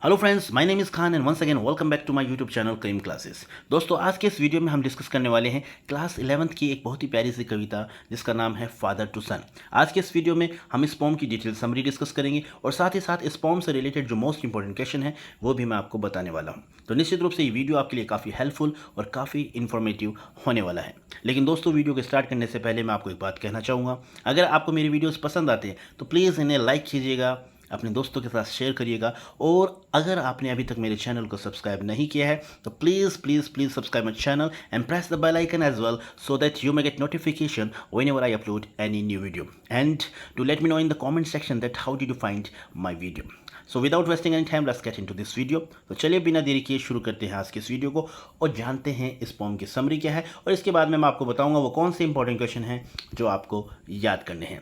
Hello friends, my name is Khan and once again welcome back to my YouTube channel cream classes. दोस्तों, आज के इस video में हम डिस्कस करने वाले हैं क्लास 11th की एक बहुत ही प्यारी सी कविता जिसका नाम है फादर टू सन। आज के इस वीडियो में हम इस पोम की डिटेल समरी डिस्कस करेंगे और साथ ही साथ इस पोम से रिलेटेड जो मोस्ट इंपॉर्टेंट क्वेश्चन है वो भी मैं आपको बताने वाला हूँ। तो निश्चित रूप से ये वीडियो आपके लिए काफ़ी हेल्पफुल और काफ़ी इन्फॉर्मेटिव होने वाला है। लेकिन दोस्तों, वीडियो को स्टार्ट करने से पहले मैं आपको एक बात कहना चाहूँगा। अगर आपको मेरी वीडियोज़ पसंद आते हैं तो प्लीज़ इन्हें लाइक कीजिएगा, अपने दोस्तों के साथ शेयर करिएगा और अगर आपने अभी तक मेरे चैनल को सब्सक्राइब नहीं किया है तो please please please subscribe my channel and press the bell icon as well so that you may get notification whenever I upload any new video, and to let me know in the comment section that how did you find my video. So without wasting any time, let's get into this video. तो चलिए बिना देरी किए शुरू करते हैं आज के इस वीडियो को और जानते हैं इस पोम की समरी क्या है और इसके बाद में मैं आपको बताऊंगा वो कौन से इंपॉर्टेंट क्वेश्चन हैं जो आपको याद करने हैं।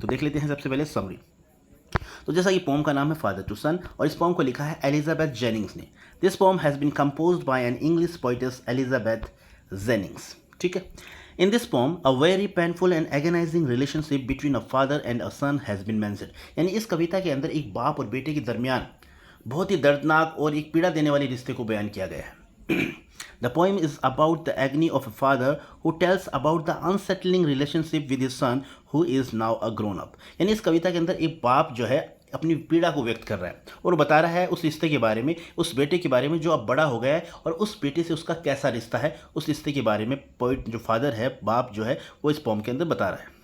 तो देख लेते हैं सबसे पहले समरी। तो जैसा कि पोम का नाम है फादर टू सन और इस पोम को लिखा है एलिजाबेथ जेनिंग्स ने। This poem has been composed by an English poetess Elizabeth Jennings. ठीक है। In this poem a very painful and agonizing relationship between a father and a son has been mentioned. यानी इस कविता के अंदर एक बाप और बेटे के दरमियान बहुत ही दर्दनाक और एक पीड़ा देने वाले रिश्ते को बयान किया गया है। The poem is about the agony of a father who tells about the unsettling relationship with his son who is now a grown up. यानी इस कविता के अंदर एक बाप जो है अपनी पीड़ा को व्यक्त कर रहा है और बता रहा है उस रिश्ते के बारे में, उस बेटे के बारे में जो अब बड़ा हो गया है और उस बेटे से उसका कैसा रिश्ता है, उस रिश्ते के बारे में पोइट जो फादर है, बाप जो है, वो इस पोम के अंदर बता रहा है।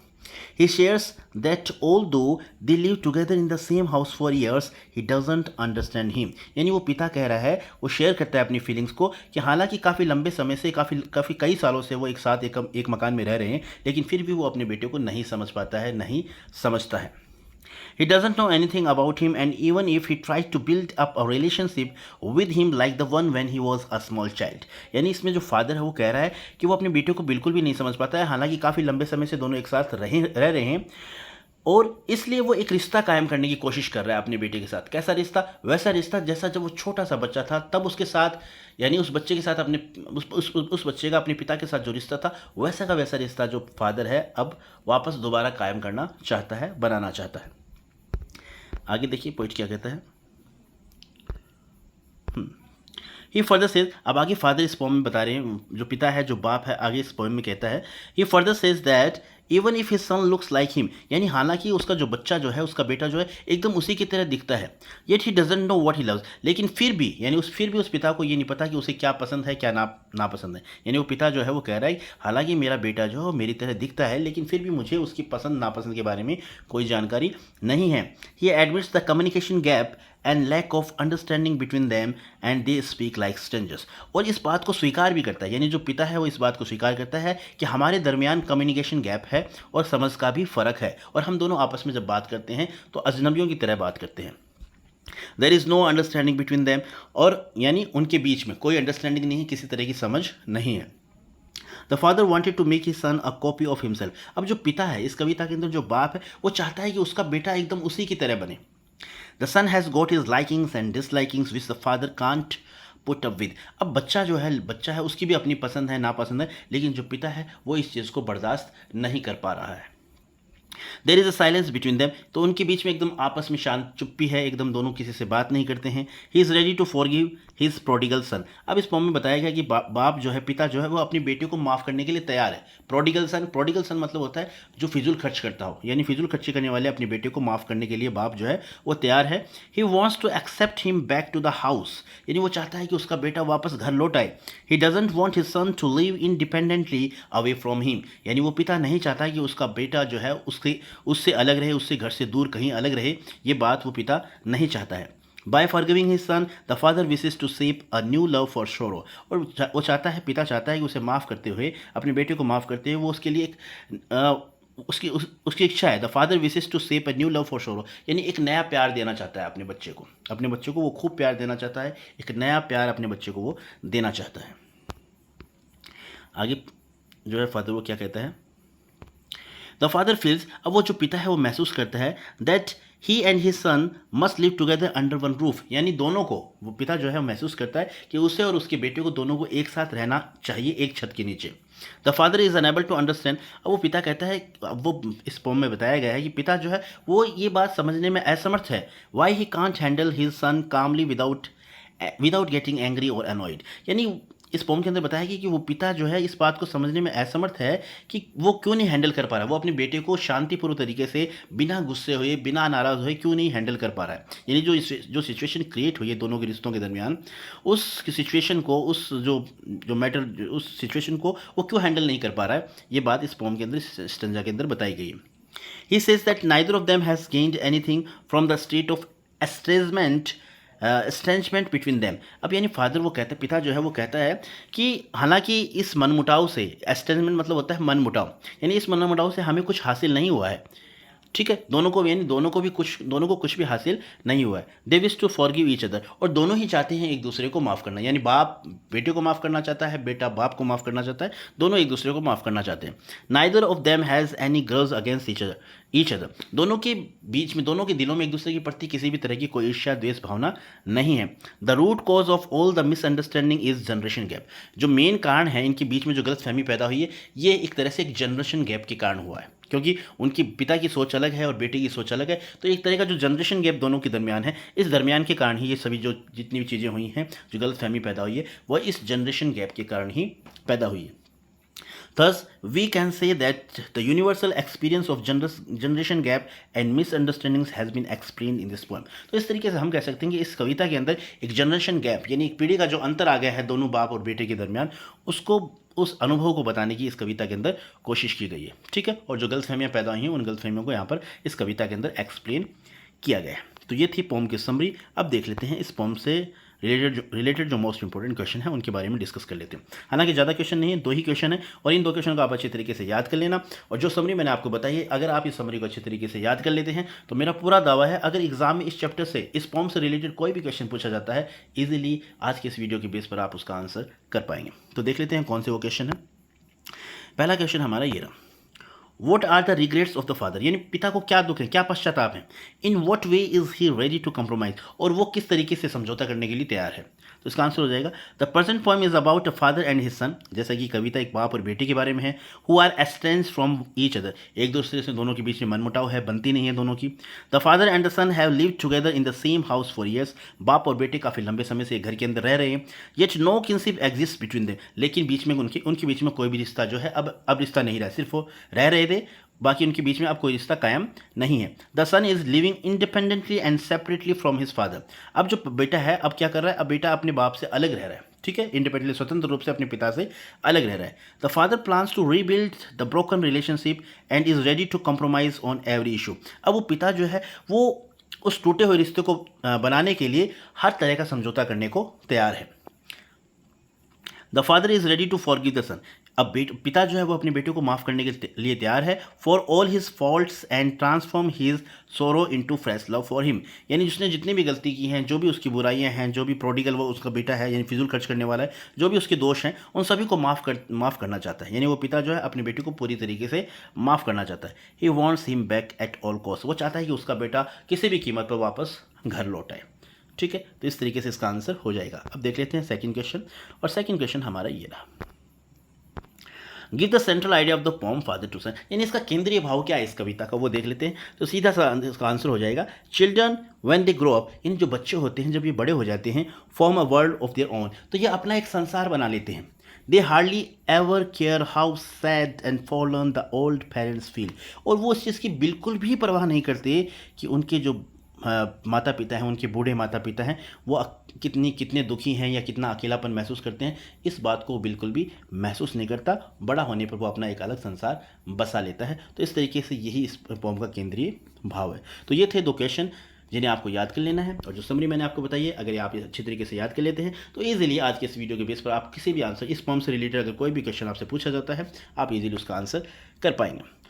He shares that although they live together in the same house for years, he doesn't understand him. यानी वो पिता कह रहा है, वो शेयर करता है अपनी फीलिंग्स को कि हालांकि काफ़ी लंबे समय से, काफ़ी कई सालों से वो एक साथ एक मकान में रह रहे हैं, लेकिन फिर भी वो अपने बेटे को नहीं समझ पाता है, नहीं समझता है। He doesn't know anything about him, and even if he tries to build up a relationship with him like the one when he was a small child. यानी इसमें जो फादर है वो कह रहा है कि वो अपने बेटे को बिल्कुल भी नहीं समझ पाता है, हालांकि काफ़ी लंबे समय से दोनों एक साथ रह रहे हैं और इसलिए वो एक रिश्ता कायम करने की कोशिश कर रहा है अपने बेटे के साथ। कैसा रिश्ता? वैसा रिश्ता जैसा जब वो छोटा सा बच्चा था तब उसके साथ, यानी उस बच्चे के साथ अपने उस बच्चे का अपने पिता के साथ जो रिश्ता था वैसा का वैसा रिश्ता जो फादर है अब वापस दोबारा कायम करना चाहता है, बनाना चाहता है। आगे देखिए पोइट क्या कहता है। ही फर्दर सेज, अब आगे फादर इस पोम में बता रहे हैं, जो पिता है, जो बाप है, आगे इस पोम में कहता है he further says that even if his son looks like him, यानी हालांकि उसका जो बच्चा जो है, उसका बेटा जो है एकदम उसी की तरह दिखता है, yet he doesn't know what he loves, लेकिन फिर भी यानी फिर भी उस पिता को ये नहीं पता कि उसे क्या पसंद है, क्या नापसंद है। यानी वो पिता जो है वो कह रहा है हालांकि मेरा बेटा जो है मेरी तरह दिखता है, लेकिन फिर भी मुझे उसकी पसंद नापसंद के बारे में कोई जानकारी नहीं है। He admits the communication gap and lack of understanding between them and they speak like strangers, और इस बात को स्वीकार भी करता है, यानी जो पिता है वो इस बात को स्वीकार करता है कि हमारे दरमियान कम्युनिकेशन गैप है और समझ का भी फ़र्क है और हम दोनों आपस में जब बात करते हैं तो अजनबियों की तरह बात करते हैं। There is no understanding between them, और यानी उनके बीच में कोई अंडरस्टैंडिंग नहीं है, किसी तरह की समझ नहीं है। The father wanted to make his son a copy of himself. अब जो पिता है इस कविता के अंदर, जो बाप है, वो चाहता है कि उसका बेटा एकदम उसी की तरह बने। The son has got his likings and dislikings which the father can't put up with. अब बच्चा है, उसकी भी अपनी पसंद है, नापसंद है, लेकिन जो पिता है वो इस चीज़ को बर्दाश्त नहीं कर पा रहा है। There is a silence between them, तो उनके बीच में एकदम आपस में शांत चुप्पी है, एकदम दोनों किसी से बात नहीं करते हैं। He is ready to forgive his prodigal son. अब इस पोम में बताया गया कि बाप जो है, पिता जो है, वो अपने बेटे को माफ़ करने के लिए तैयार है। प्रोडिगल सन मतलब होता है जो फिजूल खर्च करता हो, यानी फिजूल खर्ची करने वाले अपने बेटे को माफ़ करने के लिए बाप जो है वो तैयार है। He wants to accept him back to the house, यानी वो चाहता है कि उसका बेटा वापस घर लौट आए। He doesn't want his son to live independently away from him, यानी वो पिता नहीं चाहता कि उसका बेटा जो है उससे अलग रहे, उससे घर से दूर कहीं अलग रहे, ये बात वो पिता नहीं चाहता है। By forgiving his son the father wishes to shape a new love for sorrow, और वो चाहता है, पिता चाहता है कि उसे माफ़ करते हुए, अपने बेटे को माफ़ करते हुए वो उसके लिए उसकी इच्छा है। The father wishes to shape a new love for sorrow, यानी एक नया प्यार देना चाहता है अपने बच्चे को वो खूब प्यार देना चाहता है, एक नया प्यार अपने बच्चे को वो देना चाहता है। आगे जो है फादर वो क्या कहता है। द फादर फील्स, अब वो जो पिता है वो महसूस करता है that he and his son must live together under one roof, यानी दोनों को, वो पिता जो है महसूस करता है कि उसे और उसके बेटे को, दोनों को एक साथ रहना चाहिए एक छत के नीचे। The father is unable to understand. अब वो पिता कहता है, अब वो इस पोम में बताया गया है कि पिता जो है वो ये बात समझने में असमर्थ है। Why he can't handle his son calmly without getting angry और अनॉयड। यानी इस पोम के अंदर बताया गया कि वो पिता जो है इस बात को समझने में असमर्थ है कि वो क्यों नहीं हैंडल कर पा रहा है, वो अपने बेटे को शांतिपूर्ण तरीके से बिना गुस्से हुए बिना नाराज़ हुए क्यों नहीं हैंडल कर पा रहा है। यानी जो सिचुएशन क्रिएट हुई है दोनों के रिश्तों के दरमियान, उस सिचुएशन को, उस जो मैटर, उस सिचुएशन को वो क्यों हैंडल नहीं कर पा रहा है, ये बात इस पोम के अंदर, स्टेंजा के अंदर बताई गई है। He says that neither of them has gained anything from the state of estrangement between them. अब यानी फादर वो कहता है, पिता जो है वो कहता है कि हालांकि इस मनमुटाव से, एस्ट्रेंजमेंट मतलब होता है मनमुटाव, यानी इस मनमुटाव से हमें कुछ हासिल नहीं हुआ है। ठीक है, दोनों को कुछ भी हासिल नहीं हुआ है। They wish to forgive each other, और दोनों ही चाहते हैं एक दूसरे को माफ़ करना। यानी बाप बेटे को माफ़ करना चाहता है, बेटा बाप को माफ़ करना चाहता है, दोनों एक दूसरे को माफ़ करना चाहते हैं। Neither of them has any grudge against each other. दोनों के बीच में, दोनों के दिलों में एक दूसरे के प्रति किसी भी तरह की कोई ईर्ष्या द्वेष भावना नहीं है। The root cause of all the misunderstanding is generation gap. जो मेन कारण है इनके बीच में जो गलतफहमी पैदा हुई है, ये एक तरह से एक जनरेशन गैप के कारण हुआ है, क्योंकि उनकी पिता की सोच अलग है और बेटे की सोच अलग है। तो एक तरह का जो जनरेशन गैप दोनों के दरमियान है, इस दरमियान के कारण ही ये सभी जो जितनी भी चीज़ें हुई हैं, जो गलतफहमी पैदा हुई है, वह इस जनरेशन गैप के कारण ही पैदा हुई है। Thus, we can say that the universal experience of generation gap and misunderstandings has been explained in this poem. तो इस तरीके से हम कह सकते हैं कि इस कविता के अंदर एक जनरेशन गैप, यानी एक पीढ़ी का जो अंतर आ गया है दोनों बाप और बेटे के दरमियान, उसको, उस अनुभव को बताने की इस कविता के अंदर कोशिश की गई है। ठीक है, और जो गलतफहमियाँ पैदा हुई हैं, उन गलतफहमियों को यहाँ पर इस कविता के अंदर एक्सप्लेन किया गया है। तो ये थी पोम की समरी। अब देख लेते हैं इस पोम से रिलेटेड जो मोस्ट इंपॉर्टेंट क्वेश्चन है उनके बारे में डिस्कस कर लेते हैं। हालांकि ज़्यादा क्वेश्चन नहीं है, 2 ही क्वेश्चन है, और इन 2 क्वेश्चन को आप अच्छे तरीके से याद कर लेना। और जो समरी मैंने आपको बताई है, अगर आप इस समरी को अच्छे तरीके से याद कर लेते हैं तो मेरा पूरा दावा है, अगर एग्जाम में इस चैप्टर से, इस पोम से रिलेटेड कोई भी क्वेश्चन पूछा जाता है, ईजिली आज के इस वीडियो के बेस पर आप उसका आंसर कर पाएंगे। तो देख लेते हैं कौन से वो क्वेश्चन है। पहला क्वेश्चन हमारा ये रहा, what are the regrets of the father. यानी पिता को क्या दुख है, क्या पश्चाताप है। In what way is he ready to compromise, और वो किस तरीके से समझौता करने के लिए तैयार है। तो इसका आंसर हो जाएगा, the present poem is about a father and his son. जैसा कि कविता एक बाप और बेटे के बारे में है। Who are estranged from each other, एक दूसरे से दोनों के बीच में मनमुटाव है, बनती नहीं है दोनों की। The father and the son have lived together in the same house for years. बाप और बेटे काफ़ी लंबे समय से एक घर के अंदर रह रहे हैं। Yet no kinship exist between them, लेकिन बीच में उनके बीच में कोई भी रिश्ता जो है अब रिश्ता नहीं रहा, सिर्फ वो रह रहे थे, बाकी उनके बीच में अब कोई रिश्ता कायम नहीं है। The son is living independently and separately from his father. अब जो बेटा है, अब क्या कर रहा है, अब बेटा अपने बाप से अलग रह रहा है। ठीक है, इंडिपेंडेंटली, स्वतंत्र रूप से अपने पिता से अलग रह रहा है। The father plans to rebuild the broken relationship and is ready to compromise on every issue. अब वो पिता जो है वो उस टूटे हुए रिश्ते को बनाने के लिए हर तरह का समझौता करने को तैयार है। The father is ready to forgive the son. अब पिता जो है वो अपने बेटे को माफ़ करने के लिए तैयार है। For all his faults and transform his sorrow into fresh love for him. यानी जिसने जितनी भी गलती की हैं, जो भी उसकी बुराइयां हैं, जो भी प्रोडिगल वो उसका बेटा है, यानी फिजूल खर्च करने वाला है, जो भी उसके दोष हैं, उन सभी को माफ़ करना चाहता है। यानी वो पिता जो है अपने बेटे को पूरी तरीके से माफ़ करना चाहता है। He wants him back at all cost. वो चाहता है कि उसका बेटा किसी भी कीमत पर वापस घर लौट आए। ठीक है, तो इस तरीके से इसका आंसर हो जाएगा। अब देख लेते हैं सेकंड क्वेश्चन, और सेकंड क्वेश्चन हमारा ये रहा, give the central idea of the poem father to son. यानी इसका केंद्रीय भाव क्या है इस कविता का, वो देख लेते हैं। तो सीधा सा इसका आंसर हो जाएगा, children when they grow up. यानी जो बच्चे होते हैं जब ये बड़े हो जाते हैं, form a world of their own, तो ये अपना एक संसार बना लेते हैं। They hardly ever care how sad and fallen the old parents feel. और वो उस चीज़ की बिल्कुल भी परवाह नहीं करते कि उनके जो माता पिता हैं, उनके बूढ़े माता पिता हैं, वो कितने दुखी हैं या कितना अकेलापन महसूस करते हैं, इस बात को बिल्कुल भी महसूस नहीं करता। बड़ा होने पर वो अपना एक अलग संसार बसा लेता है। तो इस तरीके से यही इस पोम का केंद्रीय भाव है। तो ये थे 2 क्वेश्चन जिन्हें आपको याद कर लेना है, और जो समरी मैंने आपको बताई है, अगर आप ये अच्छी तरीके से याद कर लेते हैं तो ईजिली आज के इस वीडियो के बेस पर आप किसी भी आंसर, इस पोम से रिलेटेड अगर कोई भी क्वेश्चन आपसे पूछा जाता है, आप ईजिली उसका आंसर कर पाएंगे।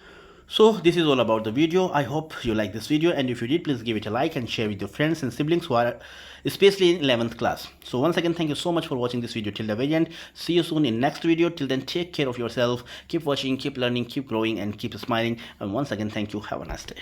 So this is all about the video. I hope you like this video, and if you did, please give it a like and share with your friends and siblings who are especially in 11th class. So once again, thank you so much for watching this video till the very end. See you soon in next video. Till then, take care of yourself. Keep watching, keep learning, keep growing, and keep smiling. And once again, thank you. Have a nice day.